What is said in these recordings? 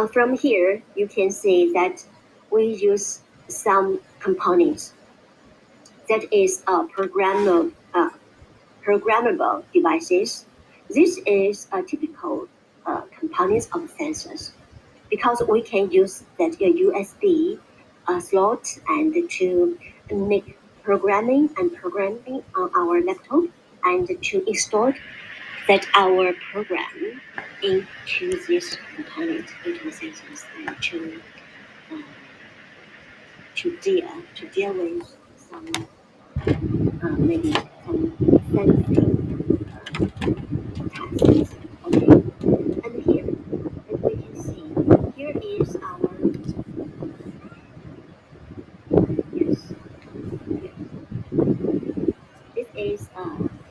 From here, you can see that we use some components that is programmable devices. This is a typical components of sensors because we can use that USB slot and to make programming on our laptop and to install that our program into this component into the sensors and uh, to deal with some maybe some sensing tasks. Okay, and here, as we can see, here is our yes. Here. This is a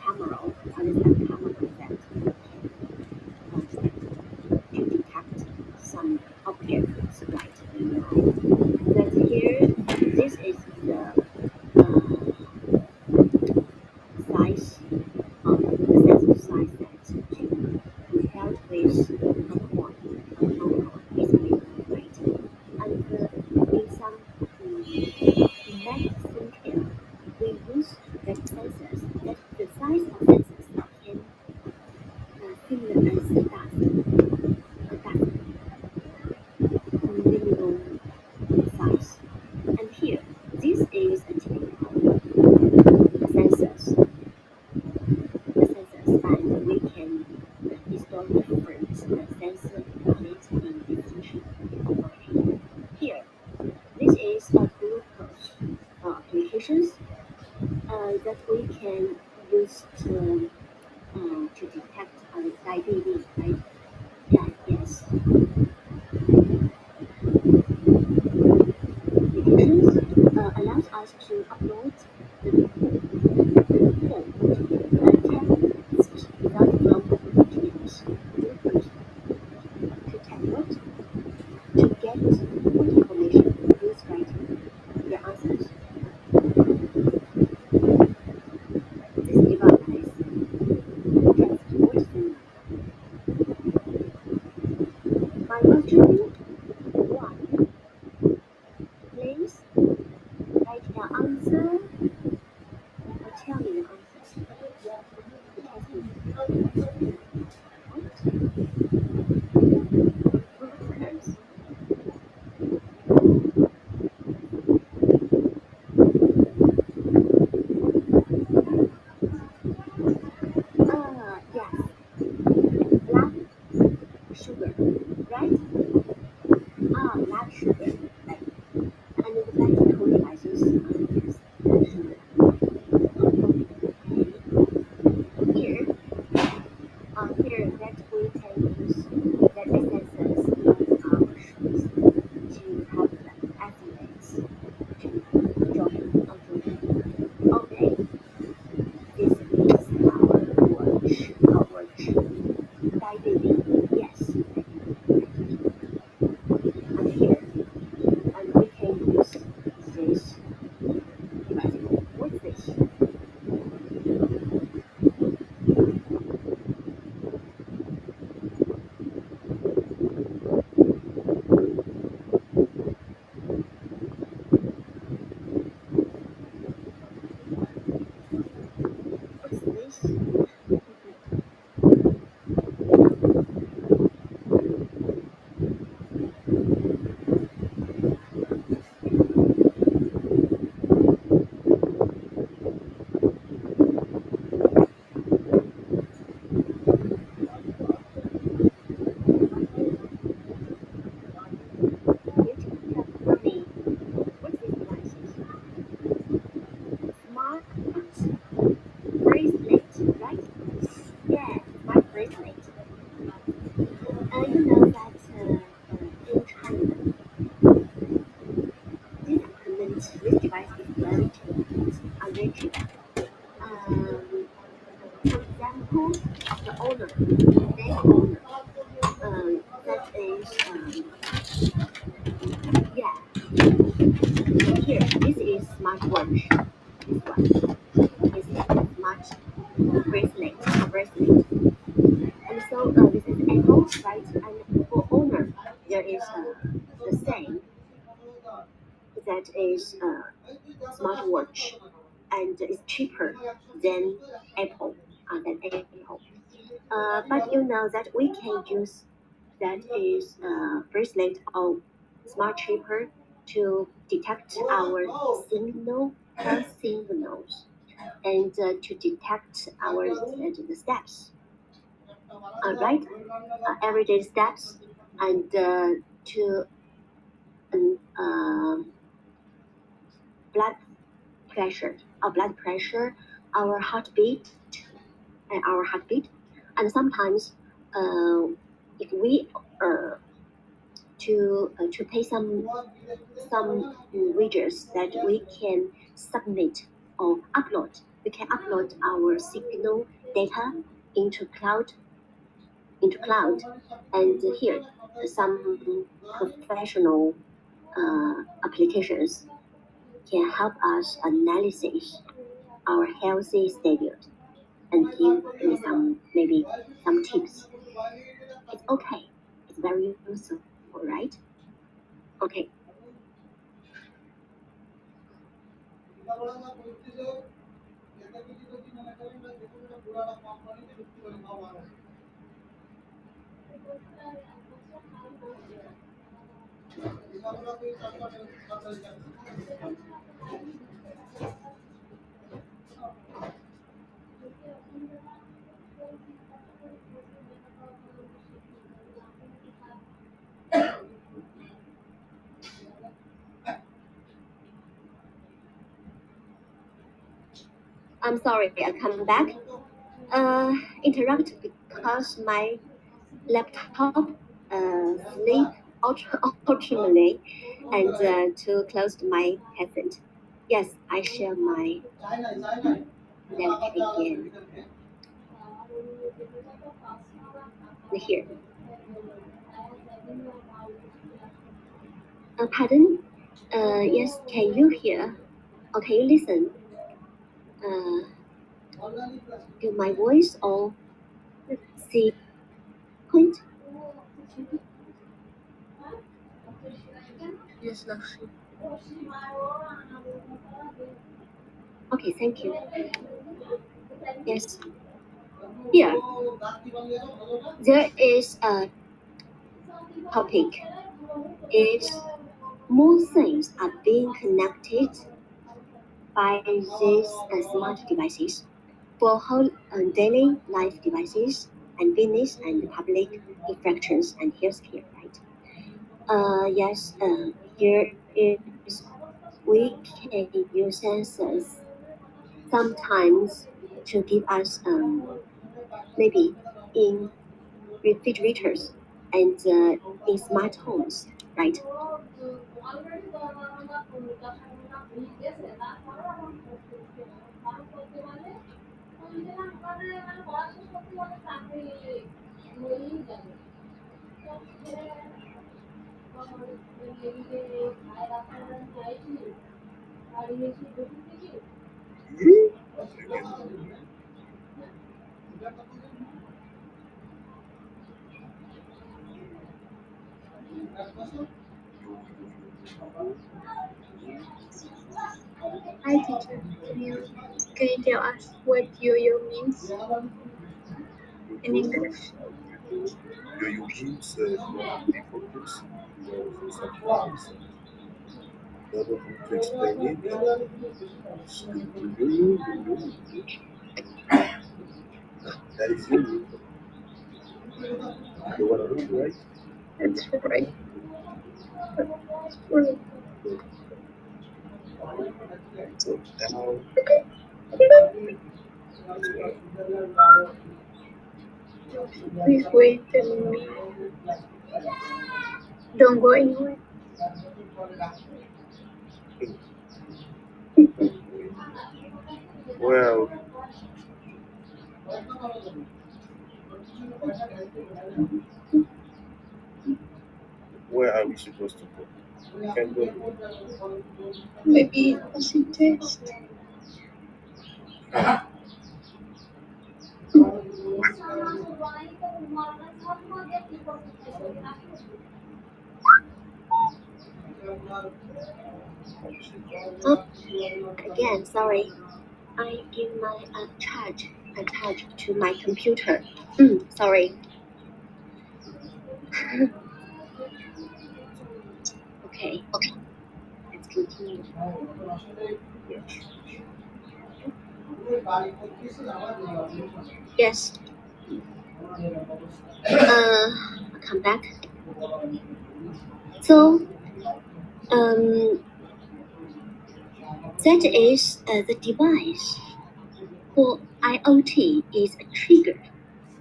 camera, understand camera that to detect some objects right now. That here, this is the size of the sensor size that to compare with a coin, a phone coin, basically, right? And in some medicine care, we use that sensors, that the size of sensors can similar as a dust minimum size. And here, this is a typical sensors, and we can install different sensor components in this machine. Okay. Here, this is a glucose applications that we can use to detect diabetes, right? Yeah, yes. Applications allows us to upload the report and text without from continuous glucose to tablet to get what information who's writing the answers. This device transports them by virtually one place, write the answer or tell me the answer. Right? Yes, black sugar, right? Black sugar, right? And the medical devices, yes, black sugar. Here, here that we can use that sensors in our shoes to have the athletes to jogging. Okay, this is our watch diving. Yes, and here, and we can use this device. What's this? What's this? You tell me. What's this devices? Smart bracelet, right? Yeah, smart bracelet. You know that in China, this device is very cheap, very cheap. For example, the owner, that is, yeah, here, this is smartwatch. This one is smart bracelet. And so this is Apple, right? And for owner, there is is the same. That is smartwatch, and it's cheaper than Apple. Than Apple. But you know that we can use that is bracelet or smart chipper to detect our signals and to detect our the steps, right? Everyday steps and to um, blood blood pressure, our heartbeat, and our heartbeat, and sometimes if we uh, to pay some widgets that we can submit or upload. We can upload our signal data into cloud, and here some professional applications can help us analysis our healthy status and give me some maybe some tips. It's okay. It's very useful, right? Okay. I'm sorry, I come back. Interrupt because my laptop sleep ultimately and to close my headset. Yes, I share my laptop again here. Pardon? Yes, can you hear? Or can you listen uh, to my voice or see point? Yes, Lakshmi. Okay, thank you. Yes, here there is a topic. Is more things are being connected by these smart devices for whole daily life devices and business and public infractions and healthcare, right? Yes, here is we can use sensors sometimes to give us maybe in refrigerators and in smart homes, right? Hi, teacher. Can you tell us what yo-yo means in English? Yo-yo means defocus or something like that. I don't know how to explain it. It's yo-yo. That is yo-yo. You wanna know, right? That's right. Right. So now, Please wait a minute. Don't go anywhere. well, where are we supposed to go? We can go. Maybe passing test. Oh, again, sorry. I give my charge to my computer. Sorry. Okay, let's continue. Yes. I'll come back. So, that is the device for IoT is a trigger,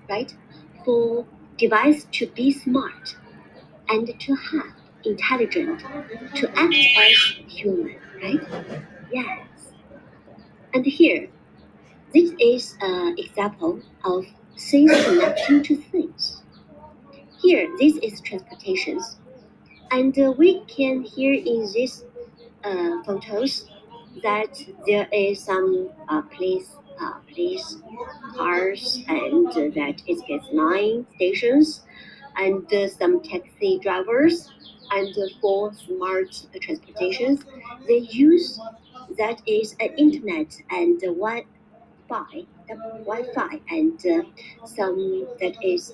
right? For device to be smart and to have intelligent, to act as human, right? Yes. And here, this is an example of things connecting to things. Here, this is transportations. And we can hear in these photos that there is some police cars and that it gets line stations and some taxi drivers and for smart transportations they use that is internet and Wi-Fi and some that is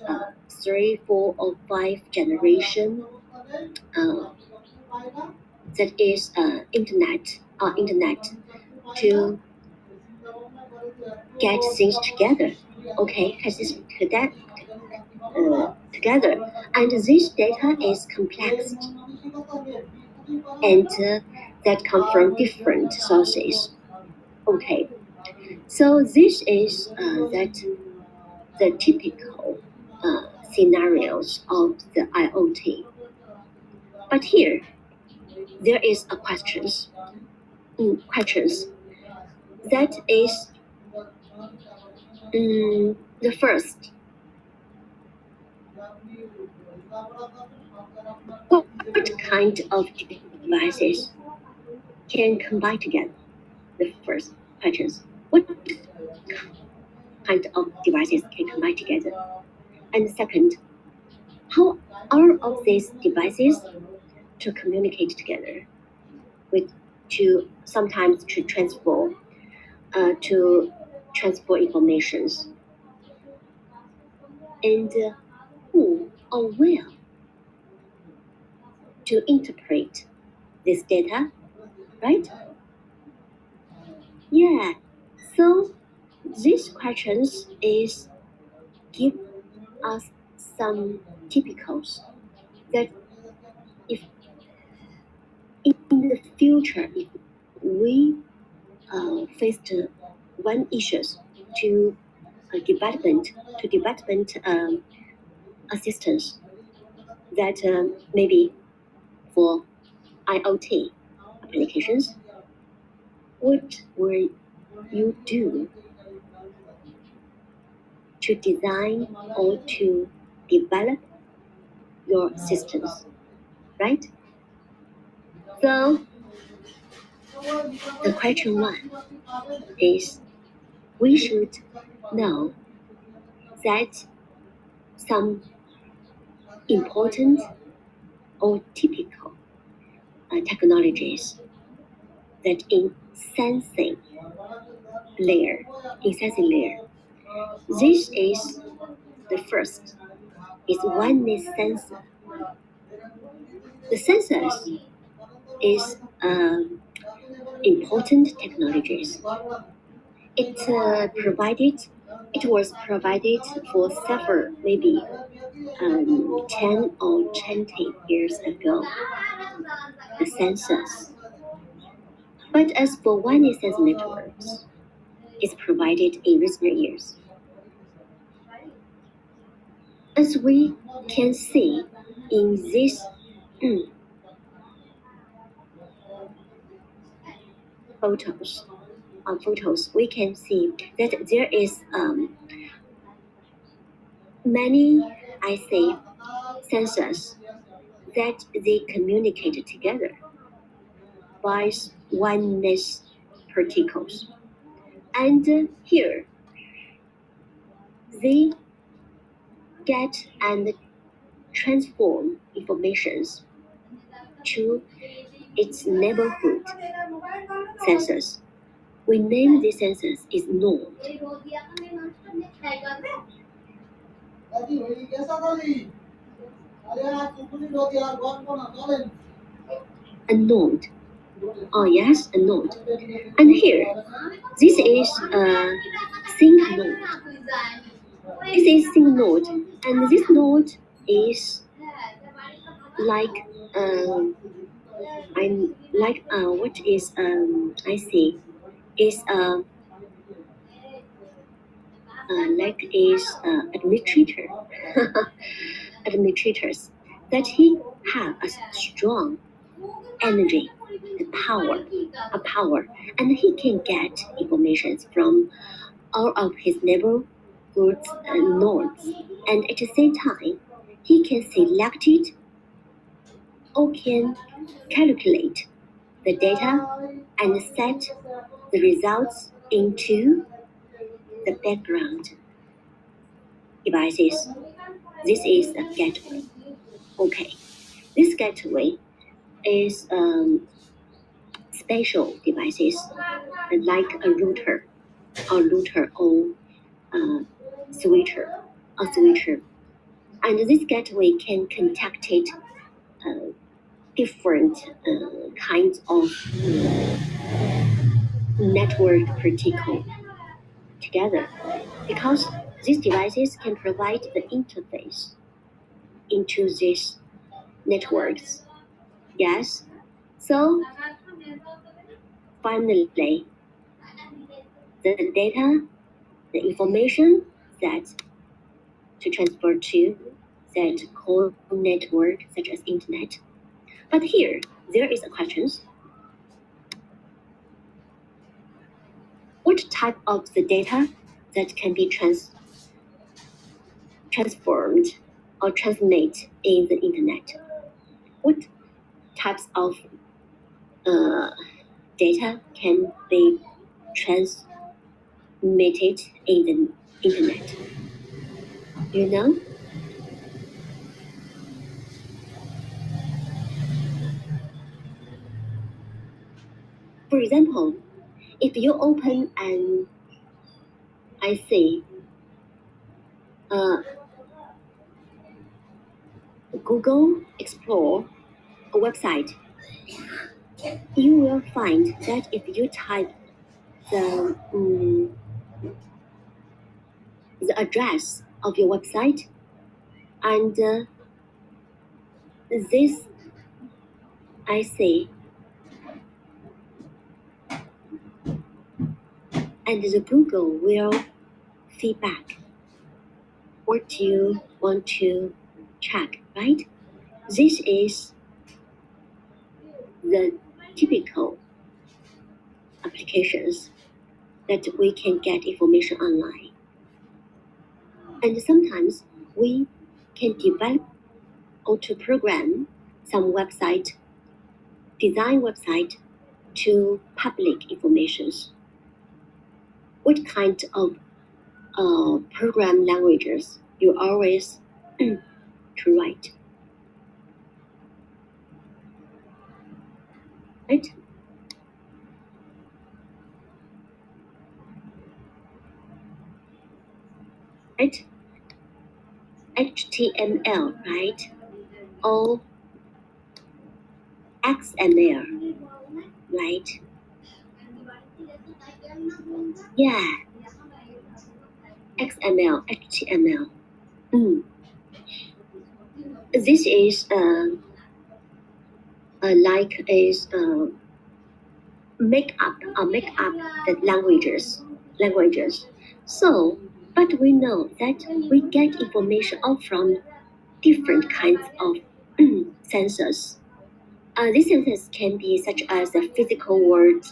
3, 4, or 5 generation uh, that is internet to get things together. Okay, has this together, and this data is complex and that come from different sources. Okay, so this is that the typical scenarios of the IoT. But here there is a questions that is the first. What kind of devices can combine together? The first questions. What kind of devices can combine together? And second, how are of these devices to communicate together with to sometimes to transfer informations and who or where to interpret this data, right? Yeah. So these questions is give us some typicals that if in the future if we faced one issues to development assistance that maybe for IoT applications, what will you do to design or to develop your systems, right? So the question one is we should know that some important or typical technologies that layer, in sensing layer. This is the first. Is one is sensor. The sensors is important technologies. It was provided for several, maybe 10 or 20 years ago, the sensors. But as for wireless sense networks, it's provided in recent years. As we can see in these photos, we can see that there is many, I say, sensors that they communicate together by wireless particles. And here they get and transform informations to its neighborhood sensors. We name these sensors is node. A node. Oh yes, a node. And here, this is a sync node. This is sync node, and this node is like I'm like what is I see is like is administrator administrators that he have a strong energy, a power, and he can get information from all of his neighborhoods and nodes, and at the same time, he can select it or can calculate the data and set the results into the background devices. This is a gateway. Okay, this gateway is special devices like a router or uh, switcher, a switcher. And this gateway can contact it different kinds of network protocol together because these devices can provide the interface into these networks. Yes. So finally, the data, the information that to transfer to that core network such as internet. But here there is a question. What type of the data that can be transformed or transmit in the internet? What types of data can be transmitted in the internet? You know? For example, if you open an I see Google Explore a website, you will find that if you type the address of your website and this I see and the Google will feedback what you want to check, right? This is the typical applications that we can get information online. And sometimes we can develop or to program some design website to public informations. What kind of program languages you always to write? Right? Right? HTML, right? Or XML, right? Yeah, XML, HTML. This is like is make up the languages. So, but we know that we get information all from different kinds of sensors. These sensors can be such as the physical world,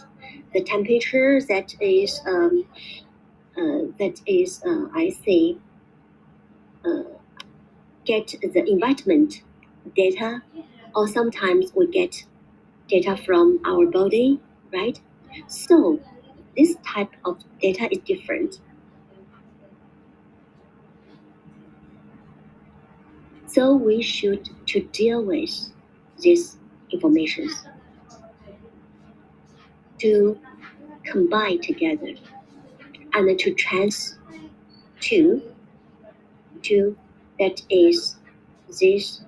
the temperature I say get the environment data, or sometimes we get data from our body, right? So this type of data is different. So we should to deal with these informations. to combine together and to to that is this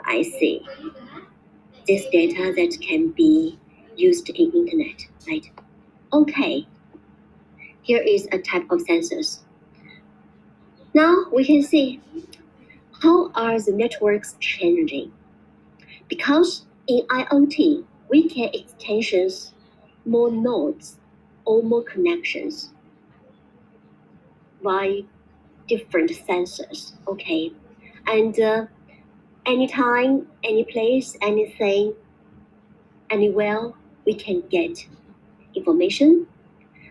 I see this data that can be used in internet, right? Okay, here is a type of sensors. Now we can see how are the networks changing, because in IoT we can extensions more nodes or more connections by different sensors. Okay, and anytime, any place, anything, anywhere we can get information.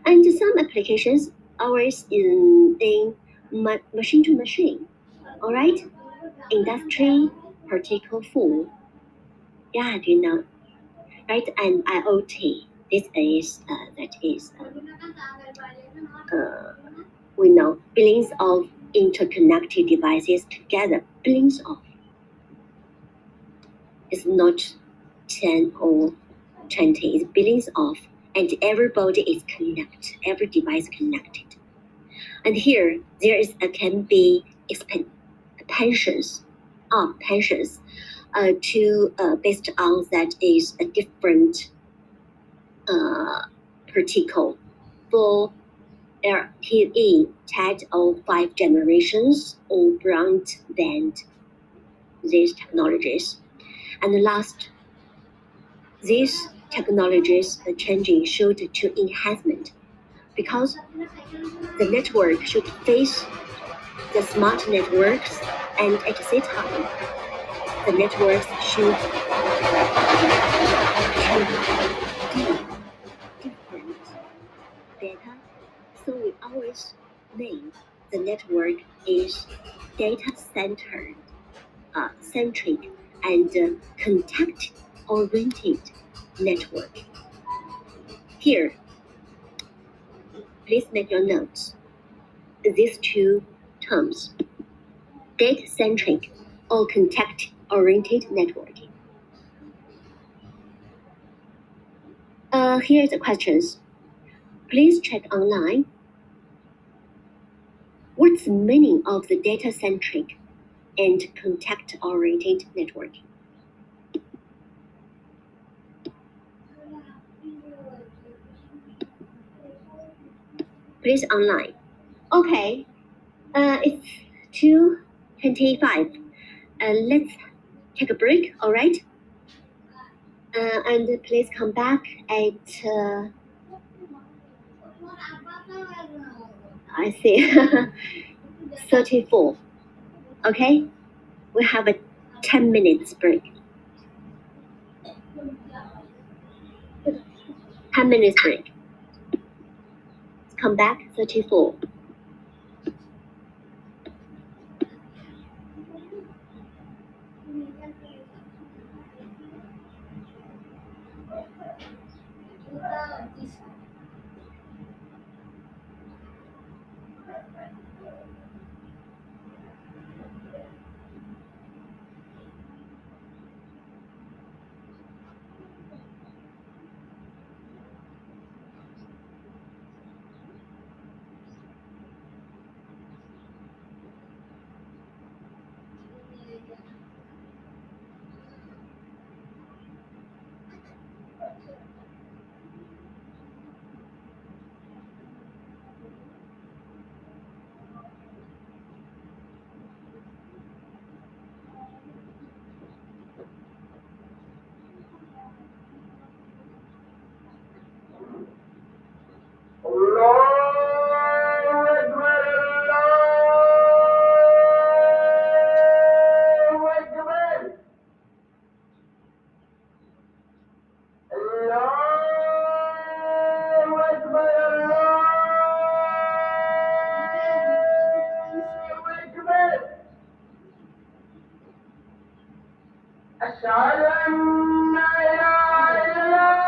And some applications ours in machine to machine. All right, industry particle full. Yeah, do you know, right? And IoT. This is that is we know billions of interconnected devices together. Billions of. It's not 10 or 20. It's billions of, and everybody is connected. Every device connected. And here there is can be pensions pensions to based on that is a different particle for LTE TED or 5 generations or broadband these technologies. And last, these technologies changing should to enhancement, because the network should face the smart networks, and at the same time the networks should do different data. So we always name the network is data centered, centric, and contact oriented network. Here, please make your notes. These two terms, data centric or contact oriented networking. Here are the questions. Please check online. What's the meaning of the data-centric and contact-oriented networking? Please online. Okay, it's 2:25. Let's take a break, all right? And please come back at, I see, 34. Okay, we have a 10 minutes break. 10 minutes break. Come back 34. أشهد أن لا إله إلا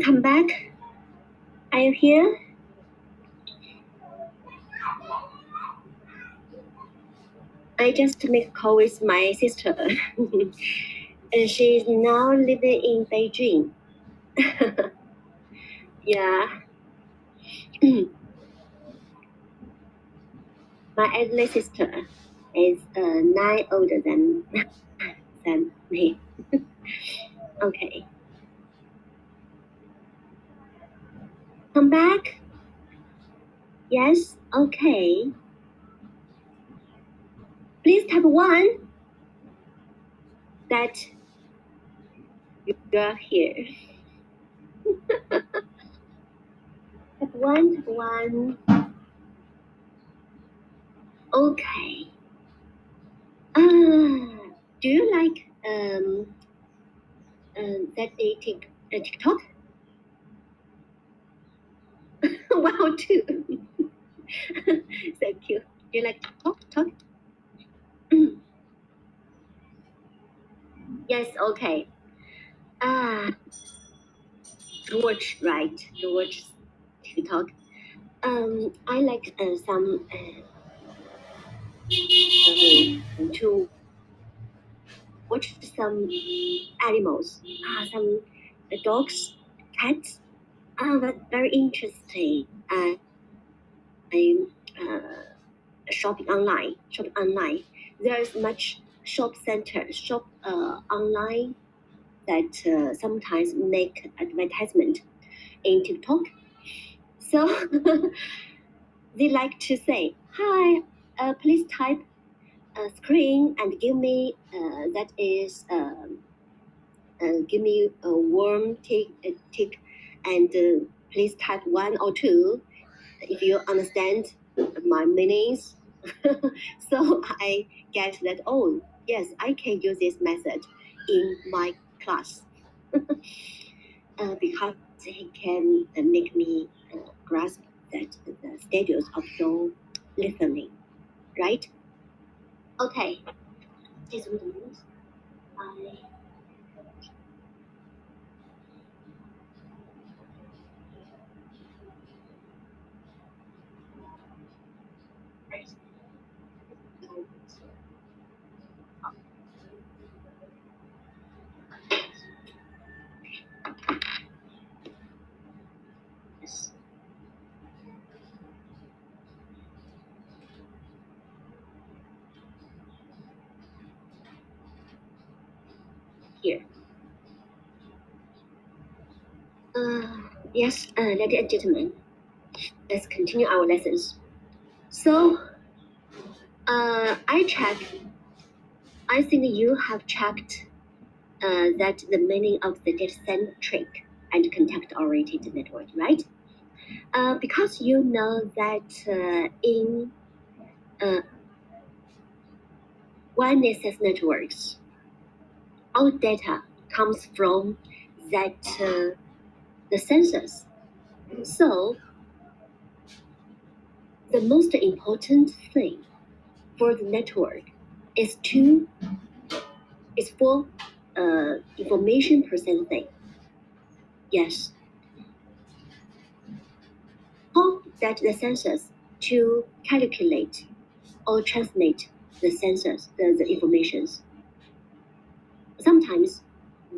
come back. Are you here? I just make a call with my sister. And she's now living in Beijing. Yeah. My elder sister is 9 older than me. Okay. Come back? Yes? Okay. Please type 1 that you're here. Type 1, type 1. Okay. Do you like that they TikTok? Wow, too. Thank you. Do you like TikTok? Talk? Yes, okay. George, right? George TikTok. I like some to watch some animals. Some dogs, cats. But very interesting. I'm shopping online. Shopping online. There's much shop center, shop online that sometimes make advertisement in TikTok. So they like to say, "Hi, please type a screen and give me that is give me a warm tick and please type 1 or 2 if you understand my meanings." So I get that, oh yes, I can use this method in my class because it can make me grasp that the stages of your listening, right? Okay, just a minute. I yes, here. Yes, ladies and gentlemen, let's continue our lessons. So, I think you have checked that the meaning of the data-centric and context-oriented network, right? Because you know that in wireless networks, all data comes from that the sensors. So the most important thing for the network is for information processing. Yes, how that the sensors to calculate or transmit the sensors the informations. Sometimes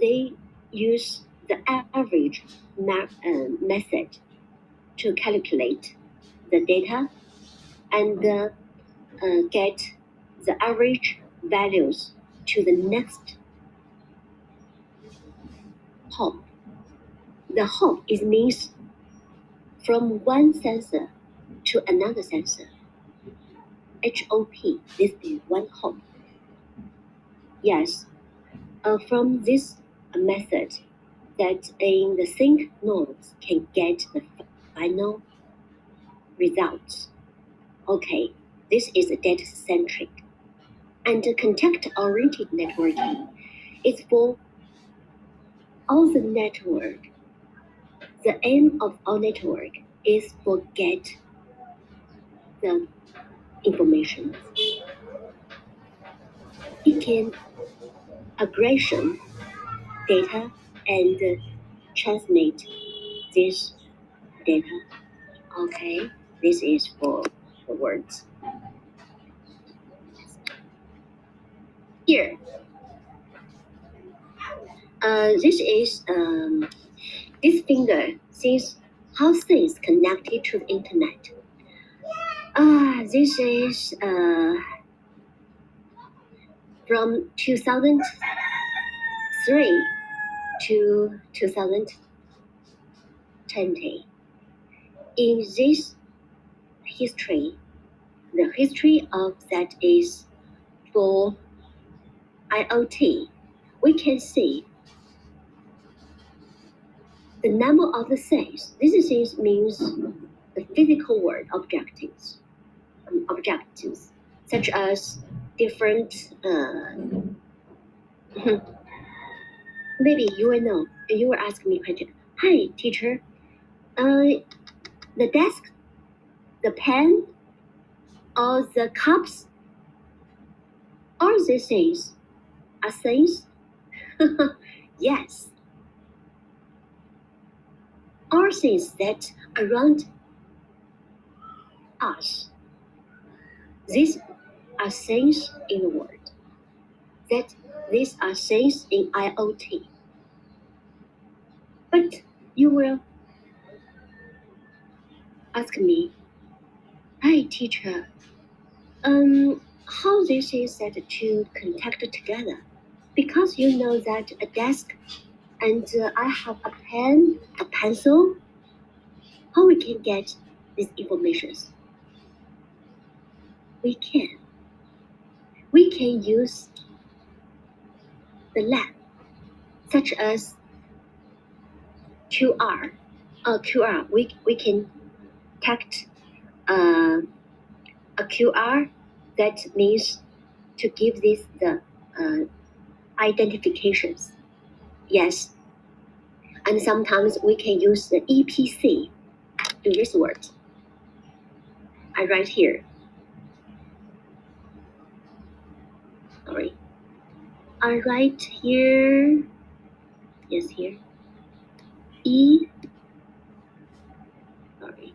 they use the average method to calculate the data and get the average values to the next hop. The hop is means from one sensor to another sensor. HOP, this is one hop. Yes, from this method, that in the sync nodes can get the final results. Okay, this is data-centric. And the context-oriented networking is for all the network. The aim of our network is for get the information. It can aggregation data and transmit this data. Okay, this is for the words. Here, this is this finger sees how things connected to the internet. This is from 2003 to 2020. In this history, the history of that is for IoT. We can see the number of the things. This things means the physical world objectives, such as different. Maybe you will know. You will ask me a question. Hi, teacher. The desk, the pen, or the cups, all these things are things. Yes, all things that around us. These are things in the world. That these are things in IoT. But you will ask me, hi teacher, how this is that to contact together? Because you know that a desk and I have a pen, a pencil, how we can get these informations? We can. We can use the lab, such as QR. QR, we can text a QR. That means to give this the identifications. Yes, and sometimes we can use the EPC in this word. I write here. Sorry. I write here. Yes, here. E. Sorry.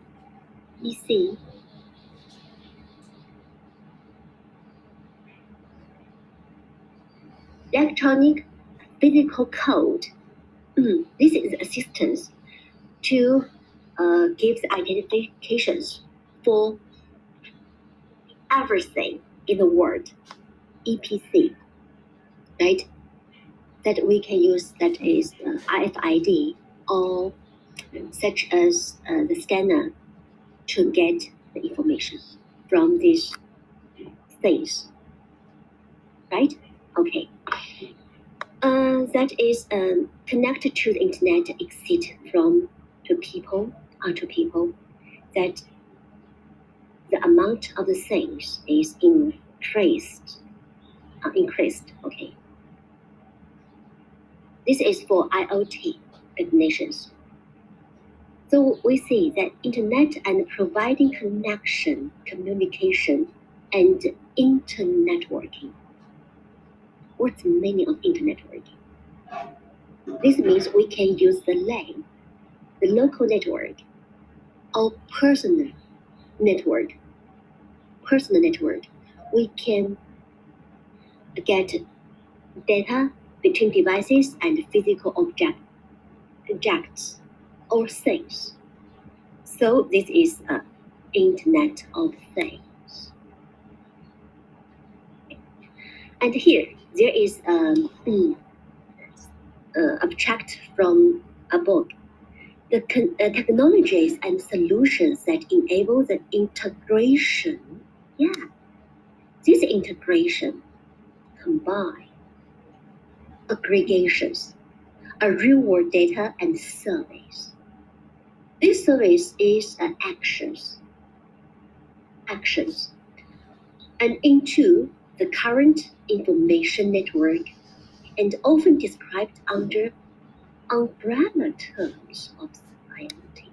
EC. Electronic physical code. This is assistance to give the identifications for everything in the world. EPC, right? That we can use, that is RFID or such as the scanner to get the information from these things, right? Okay. That is connected to the internet, exit from to people that the amount of the things is increased. Okay. This is for IoT definitions. So we see that internet and providing connection, communication, and internetworking. What's the meaning of internetworking? This means we can use the LAN, the local network, or personal network. We can get data between devices and physical objects or things. So this is Internet of Things. And here there is abstract from a book. The technologies and solutions that enable the integration. Yeah, this integration combine aggregations, a real-world data and surveys. This service is actions, and into the current information network, and often described under umbrella terms of IoT.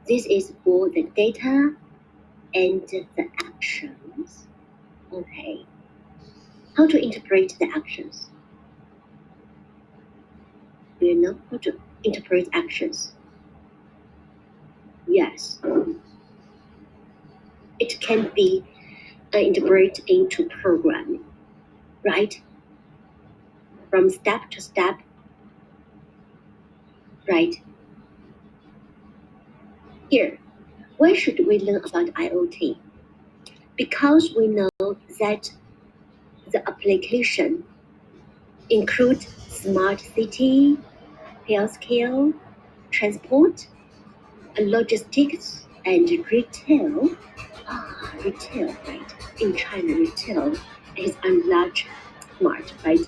This is for the data and the actions. Okay. How to interpret the actions? Do you know how to interpret actions? Yes, it can be integrated into programming, right? From step to step, right? Here, why should we learn about IoT? Because we know that the application include smart city, healthcare, transport, logistics, and retail. Retail, right? In China, retail is a large smart, right?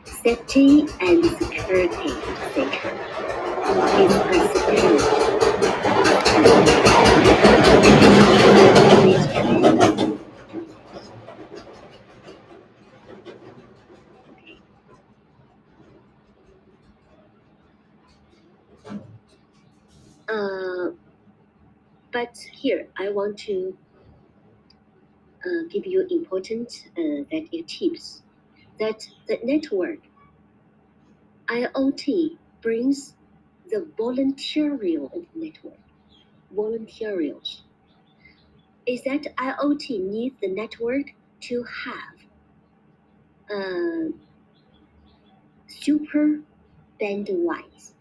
Safety and security sector is a security. Okay. Uh, but here I want to give you important tips that the network IoT brings the voluntarial of network. Voluntarials is that IoT needs the network to have super bandwidth,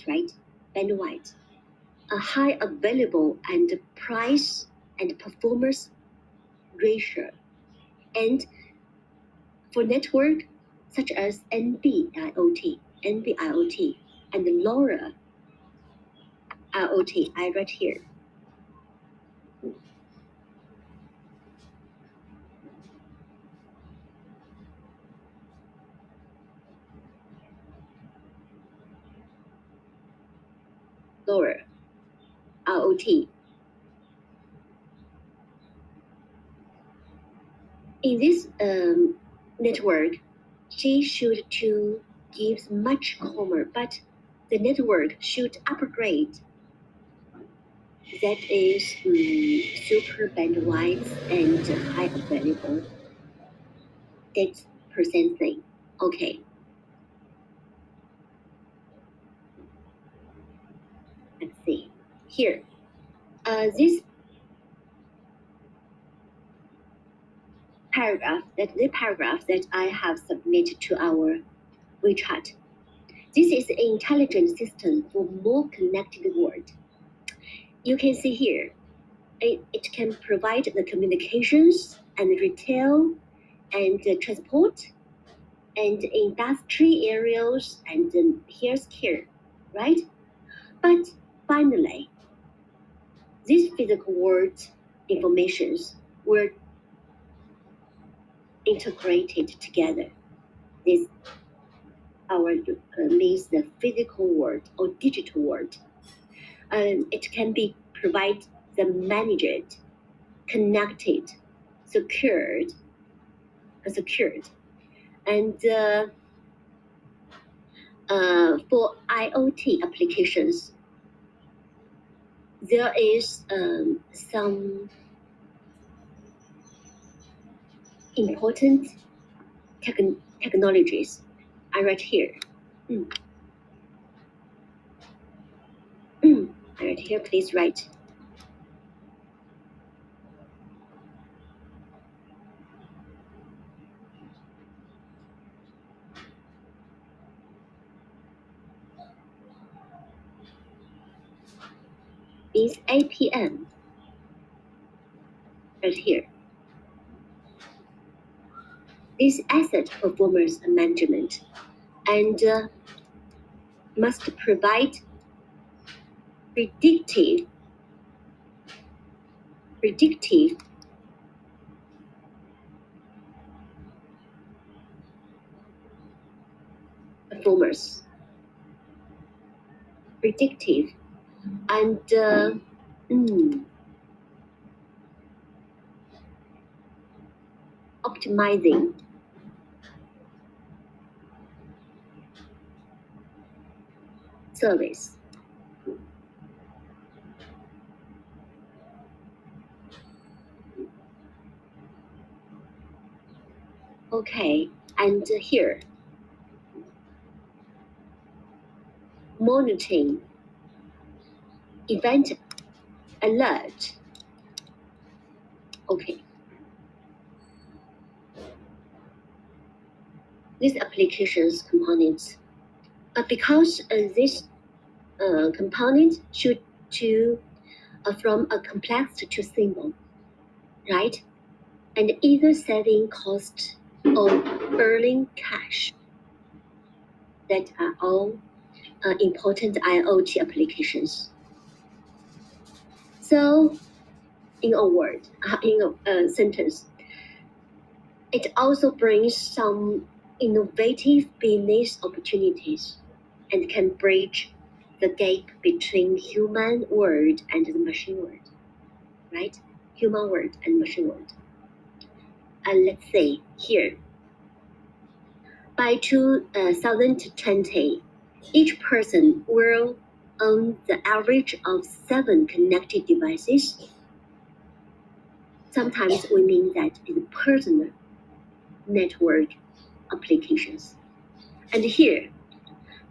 right? Bandwidth, a high available and price and performance ratio, and for network such as NB-IoT, and LoRa IoT, I write here. LoRa IoT. In this network, G should to gives much calmer, but the network should upgrade. That is super bandwidth and high available. That's percent thing. Okay. Let's see. Here, this paragraph that I have submitted to our WeChat. This is an intelligent system for more connected world. You can see here, it can provide the communications and retail and transport and industry areas and healthcare, right? But finally, these physical world informations were integrated together. This our means the physical world or digital world. It can be provide the managed, connected, secured, secured, and for IoT applications, there is some important technologies. I write here. I write here. Please write. Is APM right here. This asset performance management and must provide predictive performance, predictive and optimizing service. Okay, and here monitoring event alert. Okay. These applications components, because this component should to from a complex to simple, right? And either saving cost or burning cash. That are all important IoT applications. So, in a word, in a sentence, it also brings some innovative business opportunities and can bridge the gap between human world and the machine world, right? Human world and machine world. And let's say here, by 2020, each person will own the average of 7 connected devices. Sometimes we mean that in personal network applications. And here,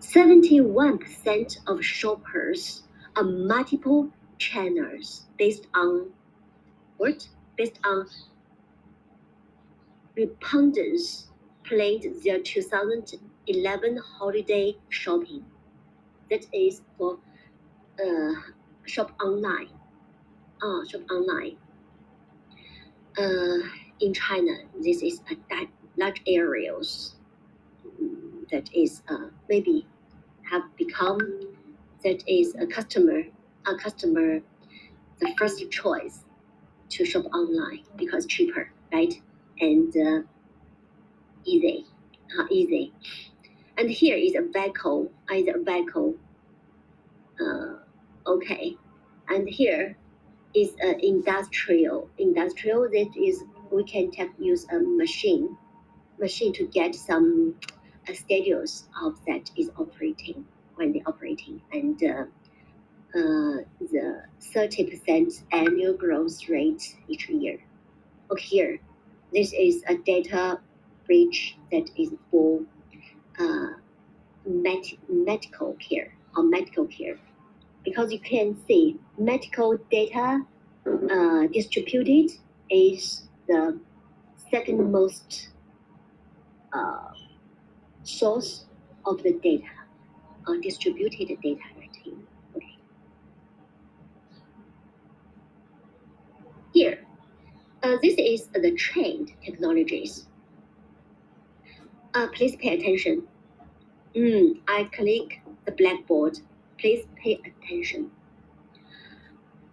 71% of shoppers are multiple channels based on what? Based on respondents planned their 2011 holiday shopping. That is for shop online. Shop online. In China, this is a large areas that is maybe have become that is a customer the first choice to shop online because cheaper, right? And easy. And here is a vehicle, okay. And here is an industrial that is we can use a machine to get some schedules of that is operating when they're operating, and the 30% annual growth rate each year. Okay, here, this is a data bridge that is for medical care because you can see medical data distributed is the second most source of the data, distributed data right here. Okay. Here, this is the trend technologies. Please pay attention. I click the blackboard. Please pay attention.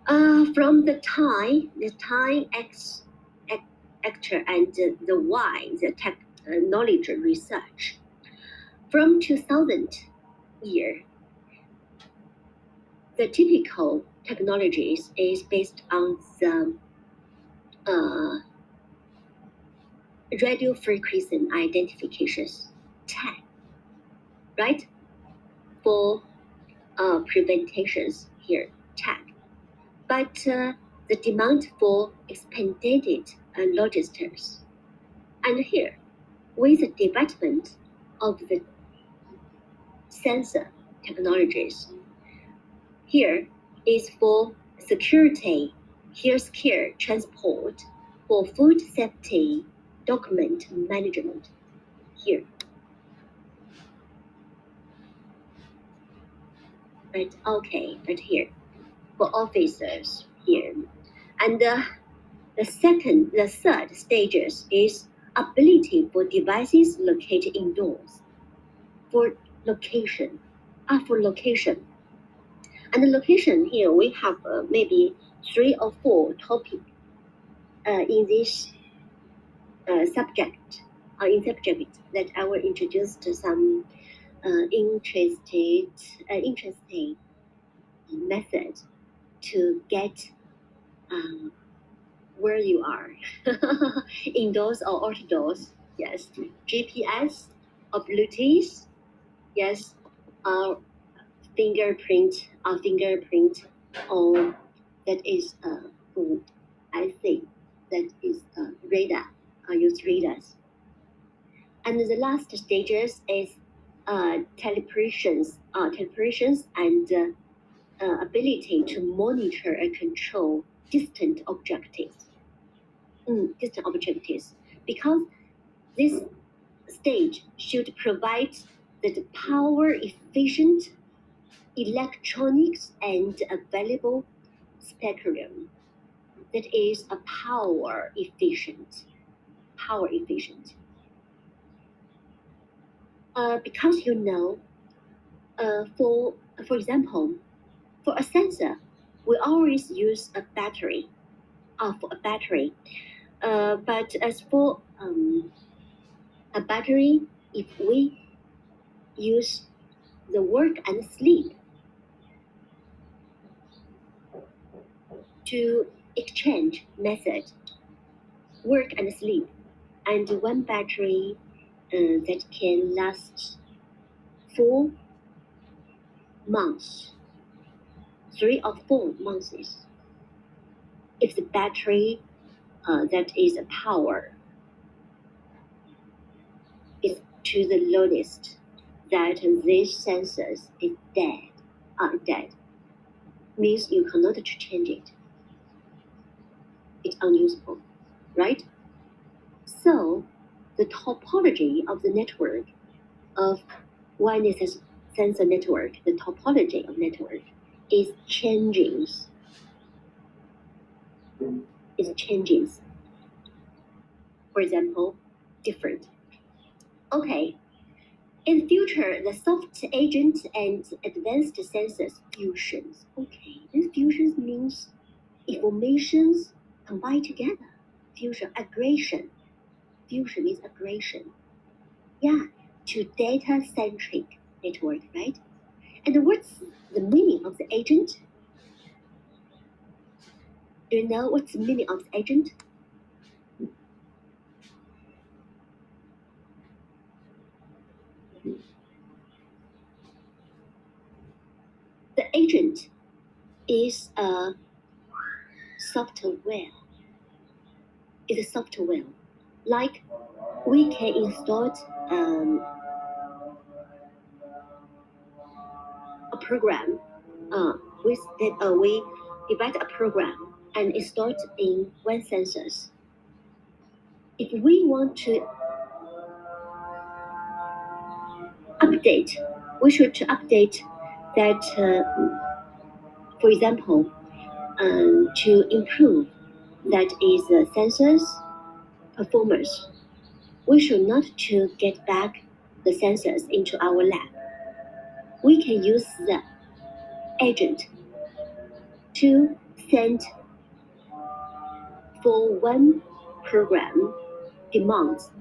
From the time X actor and the Y, the technology research. From 2000 year, the typical technologies is based on the radio frequency identifications tag, right? For preventations here tag, but the demand for expanded logistics, and here with the development of the sensor technologies, here is for security, healthcare, transport, for food safety, document management. Here, right? Okay, right here for officers here, and the third stages is ability for devices located indoors for location. For location. And the location here we have maybe 3 or 4 topics in this subject that I will introduce to some interesting method to get where you are, indoors or outdoors. Yes, GPS or Bluetooth. Yes, fingerprint or that is I think that is radar. I use radars. And the last stages is telepressions and ability to monitor and control distant objectives. Because this stage should provide the power efficient electronics and available spectrum that is a power efficient. Because for example, for a sensor, we always use a battery. For a battery, but as for a battery, if we use the work and sleep to exchange method, work and sleep, and one battery that can last 4 months, 3 or 4 months. If the battery that is a power is to the lowest, that these sensors is dead, means you cannot change it. It's unusable, right? So the topology of the network of wireless sensor network, the topology of network is changing. For example, different. Okay. In future, the soft agent and advanced sensors fusions. Okay, this fusions means informations combined together. Fusion means aggregation. Yeah, to data-centric network, right? And what's the meaning of the agent? Do you know what's the meaning of the agent? The agent is a software. It's a software. Like we can install a program with that we divide a program and install it in one sensors. If we want to update, we should update that, for example, to improve that is sensors performance. We should not to get back the sensors into our lab. We can use the agent to send for one program demands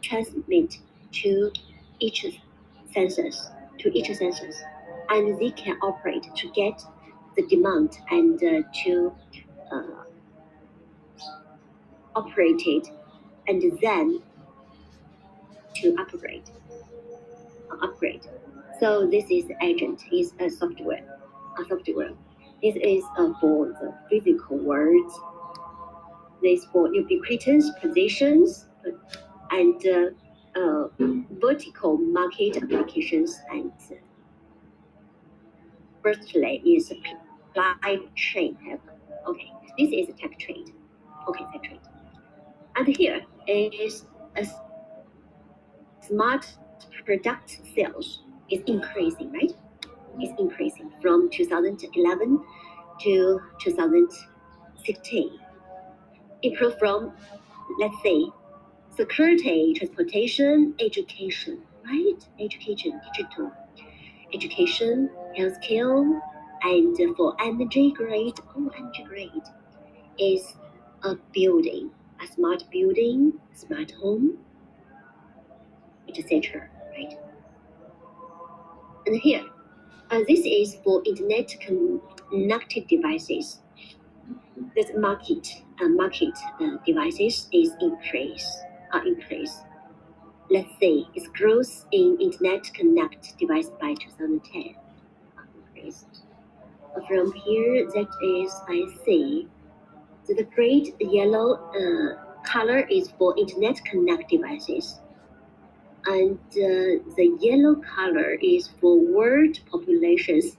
transmit to each sensors and they can operate to get the demand and to operate it and then to upgrade. So this is agent is a software. This is for the physical world. This for ubiquitous positions and vertical market applications. And firstly is supply chain. Okay, this is a tech trade. Okay, tech trade. And here is a smart product sales is increasing, right? It's increasing from 2011 to 2016. Improved from, let's say, security, transportation, education, right? Education, digital, education, healthcare, and for energy grade, is a building, a smart building, smart home, etc. Right? And here, this is for internet connected devices. This market devices is increase. Let's say its growth in internet connect device by 2010 increased. From here, that is I see the great yellow color is for internet connect devices, and the yellow color is for world populations.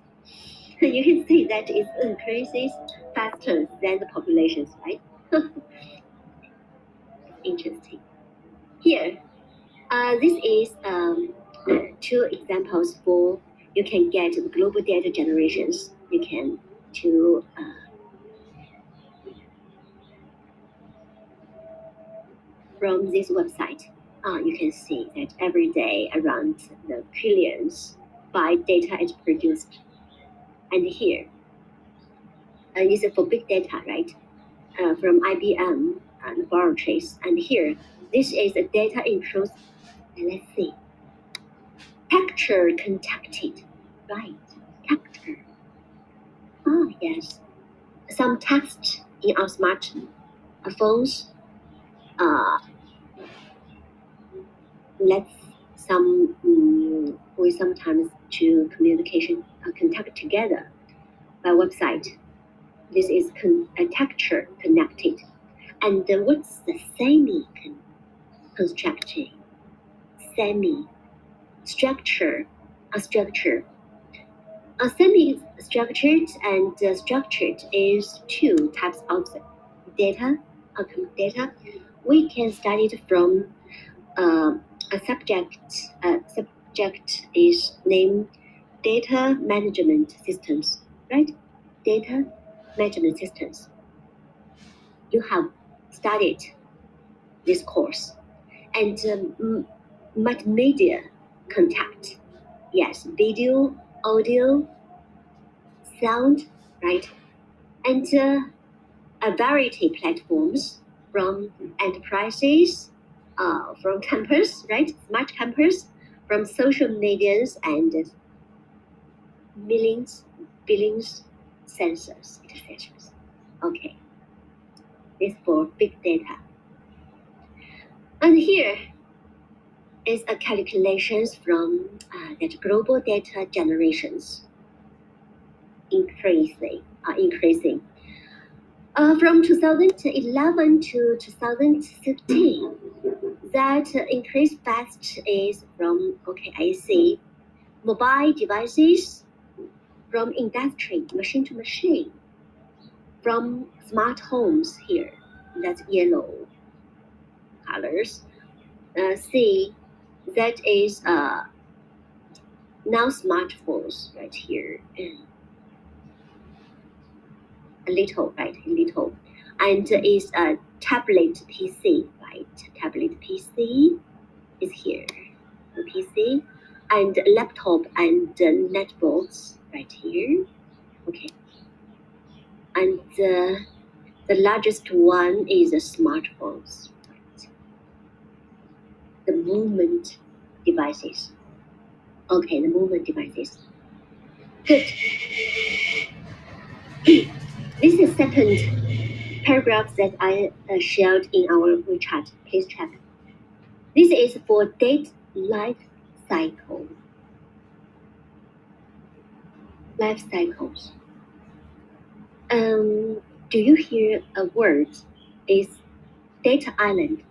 You can see that it increases faster than the populations, right? Interesting. Here, this is two examples for you can get the global data generations. You can to from this website. You can see that every day around the trillions by data is produced. And here, this is for big data, right? From IBM laboratories. And here, this is the data includes, let's see, texture contacted, right? Texture. Oh, yes. Some text in our smart phones. Let's we sometimes to communication contact together by website. This is a texture connected. And what's the semi constructing? Semi structure, a structure. A semi-structured and structured is two types of data. Data we can study it from a subject. Subject is named data management systems, right? Data management systems. You have studied this course and multimedia contact. Yes, video, audio, sound, right? And a variety platforms from enterprises, from campus, right? Smart campus, from social medias and billings, sensors, etc. Okay, this for big data. And here is a calculations from that global data generations increasing. From 2011 to 2015, that increase fast is from, okay, I see, mobile devices, from industry, machine to machine, from smart homes here, that's yellow colors. See, that is now smartphones right here, and a little, right, a little. And is a tablet PC, right? Tablet PC is here, the PC, and laptop and netbooks right here. Okay, and the largest one is the smartphones, right? The movement devices. Okay, the movement devices. Good. This is second paragraph that I shared in our WeChat. Please check. This is for date life cycle. Life cycles. Do you hear a word? Is data island.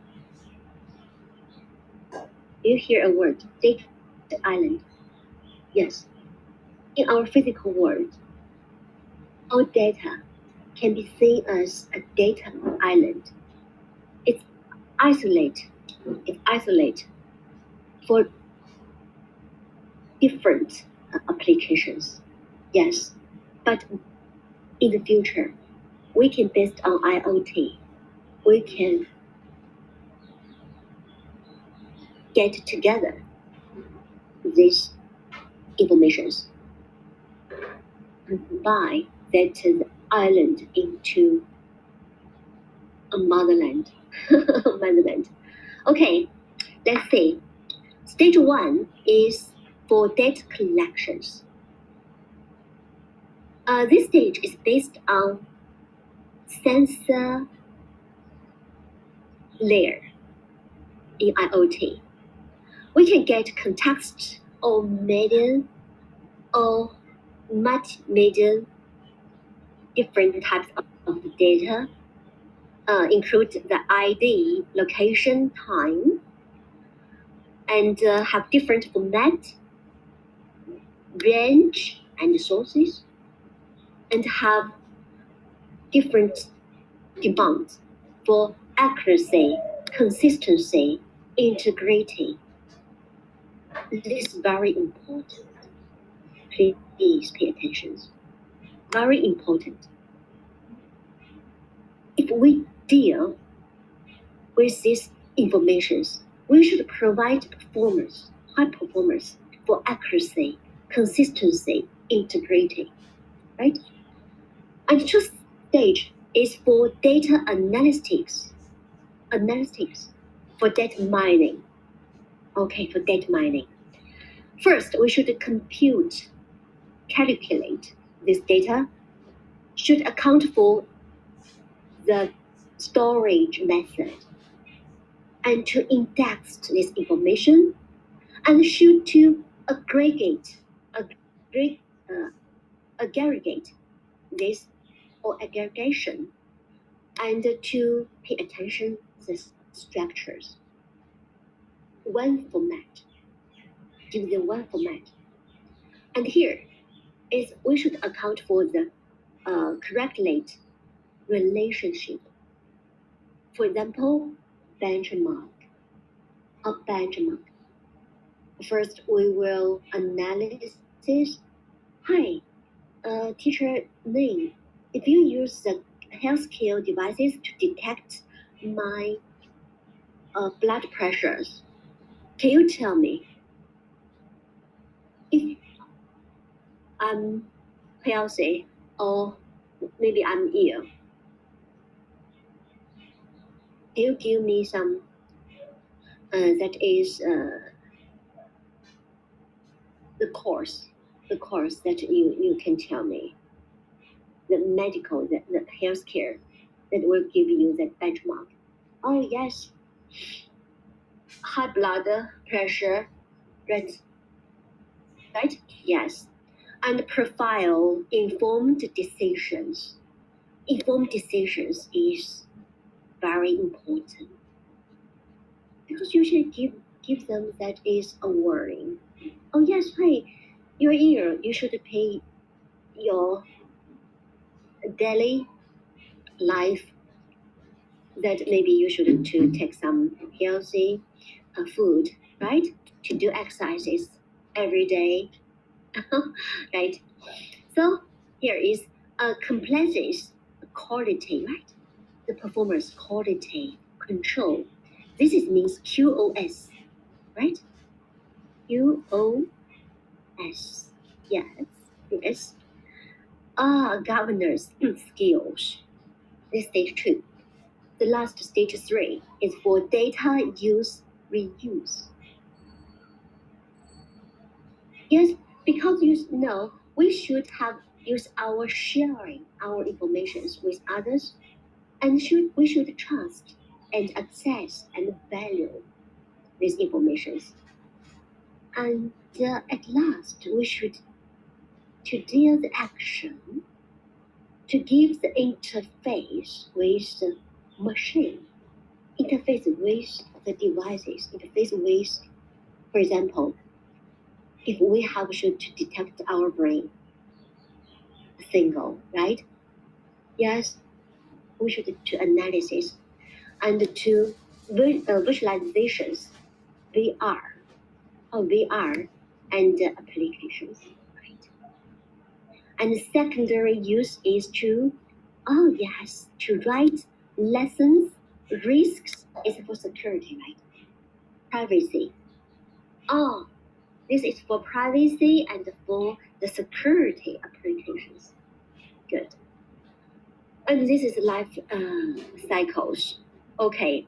Do you hear a word? Data island. Yes. In our physical world, all data can be seen as a data island. It's isolate. It's isolate for different applications. Yes. But in the future, we can based on IoT, we can get together these informations and combine that island into a motherland. Motherland. Okay, let's see. Stage one is for data collections. This stage is based on sensor layer in IoT. We can get context or median or multimedia, different types of data, include the ID, location, time, and have different format, range, and sources and have different demands for accuracy, consistency, integrity. This is very important. Please pay attention. Very important. If we deal with these informations, we should provide performance, high performance for accuracy, consistency, integrity, right? And the first stage is for data analytics, for data mining. Okay, for data mining. First, we should calculate this data, should account for the storage method, and to index this information, and should to aggregate this or aggregation, and to pay attention to the structures. One format, give them one format. And here is we should account for the correlate relationship. For example, benchmark. A benchmark. First, we will analysis. Hi, teacher name. If you use the healthcare devices to detect my blood pressures, can you tell me if I'm healthy or maybe I'm ill? Can you give me some that is the course that you can tell me, the medical, the healthcare that will give you that benchmark? Oh yes, high blood pressure, right? Right? Yes. And profile informed decisions. Informed decisions is very important because you should give them that is a warning. Oh yes, hey, you're here. You should pay your daily life, that maybe you should to take some healthy food, right? To do exercises every day, right? So here is a compliance quality, right? The performance quality control. This is means QoS, right? QoS. Yes, yes. Governance skills. This stage 2. The last stage 3 is for data use reuse. Yes, because you know we should have use our sharing our informations with others, and we should trust and access and value these informations. And at last, we should to deal the action to give the interface with the machine, interface with the devices, interface with, for example, if we have should to detect our brain single, right? Yes, we should to analysis and to visualizations, VR, or VR and applications, right? And secondary use is to, oh yes, to write lessons, risks is for security, right? Privacy. Oh, this is for privacy and for the security applications. Good. And this is life cycles. Okay,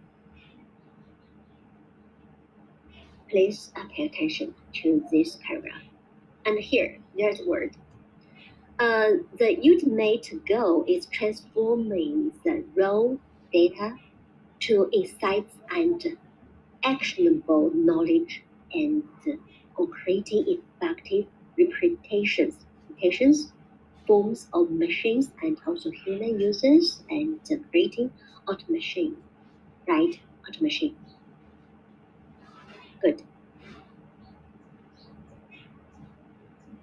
please pay attention to this paragraph. And here, there's a word. The ultimate goal is transforming the raw data to insights and actionable knowledge, and or creating effective representations, forms of machines and also human users, and creating automation, right? Automation. Good.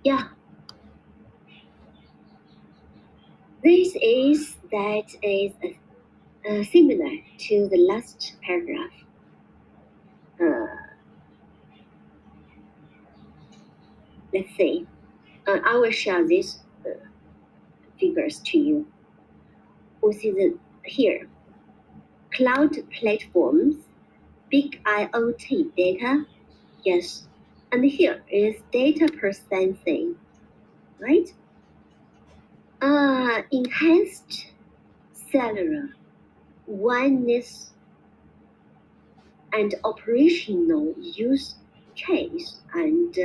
Yeah. This is similar to the last paragraph. Let's see. I will share these figures to you. We see here cloud platforms, big IoT data, yes, and here is data processing, right? Enhanced cellular oneness and operational use case and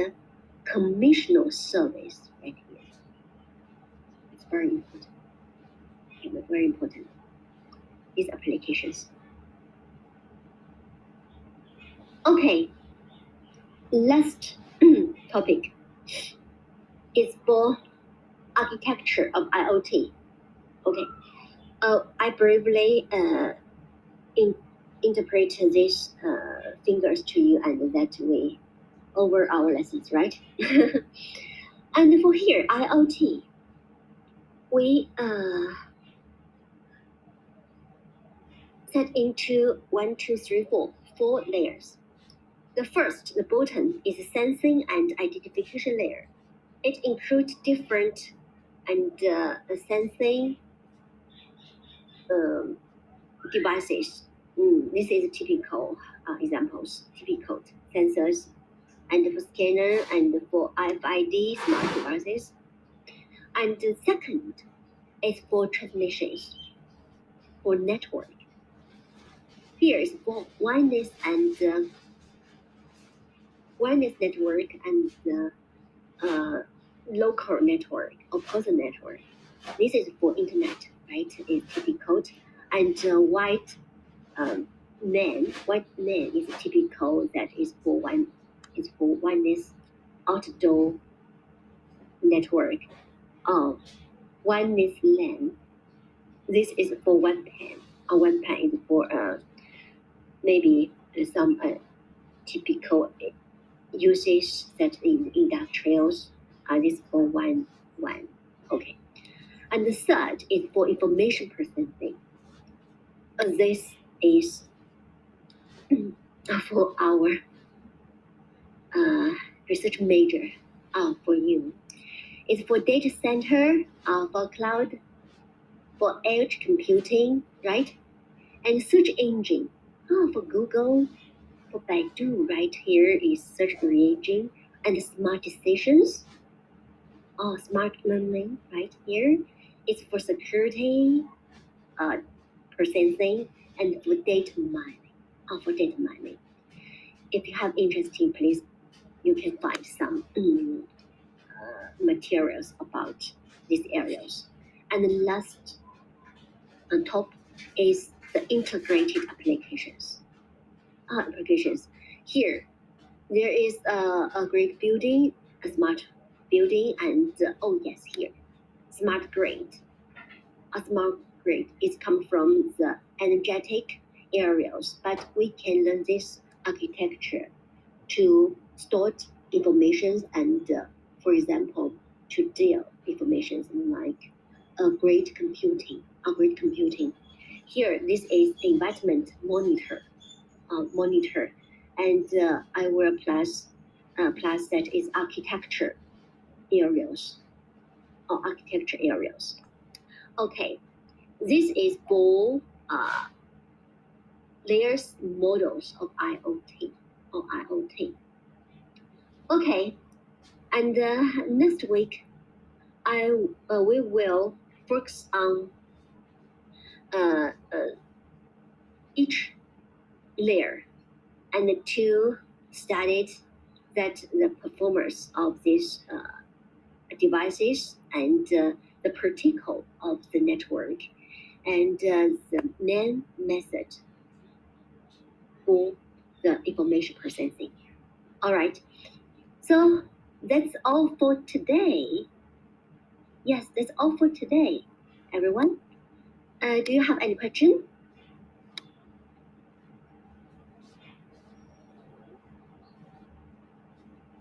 commissional service right here. It's very important. Very important. These applications. Okay, last topic is for architecture of IoT. Okay, I briefly interpret these fingers to you, and that way over our lessons, right? And for here, IoT, we set into 4 layers. The first, the bottom, is a sensing and identification layer. It includes different and sensing devices. This is typical examples, typical sensors, and for scanner and for RFID smart devices. And the second is for transmissions, for network. Here is for wireless network and local network or personal network. This is for internet, right? It's typical. And white LAN is typical. That is for wireless outdoor network. Wireless LAN. This is for one pan. One pan is for maybe some typical usage that in industrials. This for one. Okay. And the third is for information processing. This is for our research major for you. It's for data center, for cloud, for edge computing, right? And search engine for Google, for Baidu, right here is search engine, and smart decisions, smart learning, right here. It's for security, processing, and for data mining. If you have interesting, please, you can find some materials about these areas. And the last on top is the integrated applications. Here, there is a great building, a smart building, and oh yes, here, smart grid. A smart grid is come from the energetic areas, but we can learn this architecture to store information and, for example, to deal information like grid computing. Here, this is environment monitor, and I will plus that is architecture areas or architecture areas. Okay, this is for layers models of IoT or IoT. Okay, and next week we will focus on each layer and to study that the performance of these devices and the protocol of the network and the main method for the information processing. All right, so that's all for today. Yes, that's all for today, everyone. Do you have any question?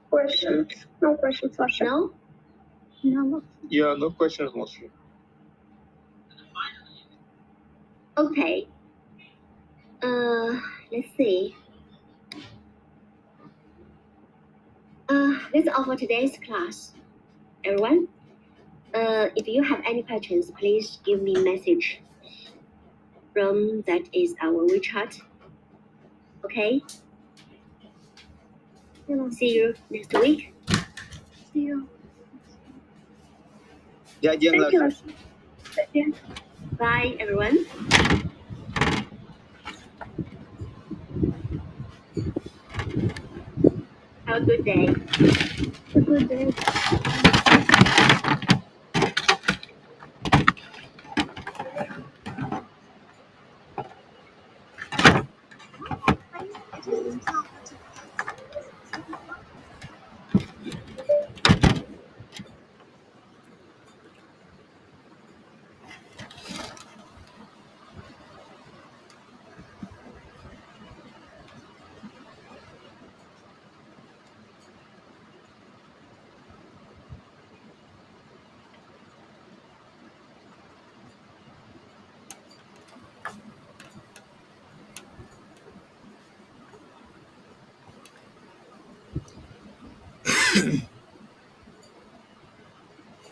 Questions? No questions, Sasha. No? No. Yeah, no questions, mostly. Okay. Let's see. That's all for today's class, everyone. If you have any questions, please give me a message from that is our WeChat. Okay. See you next week. See you. Dạ vâng Thank là you. Thank you. Bye, everyone. Have a good day. Have a good day.